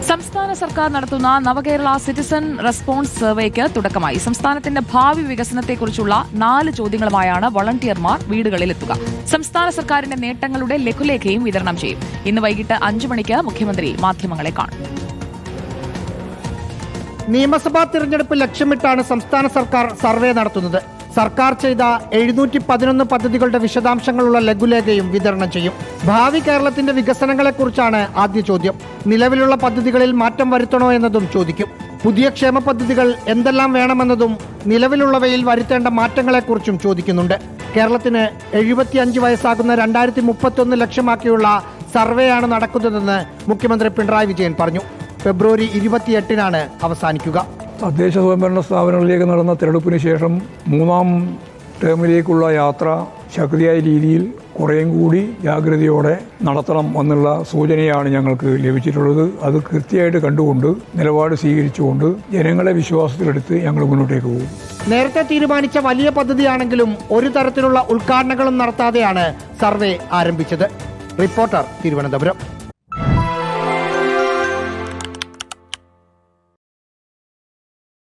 സംസ്ഥാന സർക്കാർ നടത്തുന്ന നവകേരള സിറ്റിസൺ റെസ്പോൺസ് സർവേക്ക് തുടക്കമായി. സംസ്ഥാനത്തിന്റെ ഭാവി വികസനത്തെക്കുറിച്ചുള്ള 4 ചോദ്യങ്ങളുമായാണ് വളണ്ടിയർമാർ വീടുകളിലെത്തുക. സംസ്ഥാന സർക്കാരിന്റെ നേട്ടങ്ങളുടെ ലഘുലേഖയും വിതരണം ചെയ്യും. ഇന്ന് വൈകിട്ട് 5 മണിക്ക് മുഖ്യമന്ത്രി മാധ്യമങ്ങളെ കാണും. നിയമസഭാ തിരഞ്ഞെടുപ്പ് ലക്ഷ്യമിട്ടാണ് സംസ്ഥാന സർക്കാർ സർവേ നടത്തുന്നത്. സർക്കാർ ചെയ്ത 711 പദ്ധതികളുടെ വിശദാംശങ്ങളുള്ള ലഘുലേഖയും വിതരണം ചെയ്യും. ഭാവി കേരളത്തിന്റെ വികസനങ്ങളെക്കുറിച്ചാണ് ആദ്യ ചോദ്യം. നിലവിലുള്ള പദ്ധതികളിൽ മാറ്റം വരുത്തണോ എന്നതും ചോദിക്കും. പുതിയ ക്ഷേമ പദ്ധതികൾ എന്തെല്ലാം വേണമെന്നതും നിലവിലുള്ളവയിൽ വരുത്തേണ്ട മാറ്റങ്ങളെക്കുറിച്ചും ചോദിക്കുന്നുണ്ട്. കേരളത്തിന് 75 വയസ്സാകുന്ന 2031 ലക്ഷമാക്കിയുള്ള സർവേയാണ് നടക്കുന്നതെന്ന് മുഖ്യമന്ത്രി പിണറായി വിജയൻ പറഞ്ഞു. ഫെബ്രുവരി 28-നാണ് അവസാനിക്കുക. തദ്ദേശ സ്വയംഭരണ സ്ഥാപനങ്ങളിലേക്ക് നടന്ന തെരഞ്ഞെടുപ്പിന് ശേഷം 3ാം ടേമിലേക്കുള്ള യാത്ര ശക്തിയായ രീതിയിൽ കുറേയും കൂടി ജാഗ്രതയോടെ നടത്തണം എന്നുള്ള സൂചനയാണ് ഞങ്ങൾക്ക് ലഭിച്ചിട്ടുള്ളത്. അത് കൃത്യമായിട്ട് കണ്ടുകൊണ്ട് നിലപാട് സ്വീകരിച്ചുകൊണ്ട് ജനങ്ങളെ വിശ്വാസത്തിലെടുത്ത് ഞങ്ങൾ മുന്നോട്ടേക്ക് പോകും. നേരത്തെ തീരുമാനിച്ച വലിയ പദ്ധതിയാണെങ്കിലും ഒരു തരത്തിലുള്ള ഉദ്ഘാടനങ്ങളും നടത്താതെയാണ് സർവേ ആരംഭിച്ചത്. റിപ്പോർട്ടർ, തിരുവനന്തപുരം.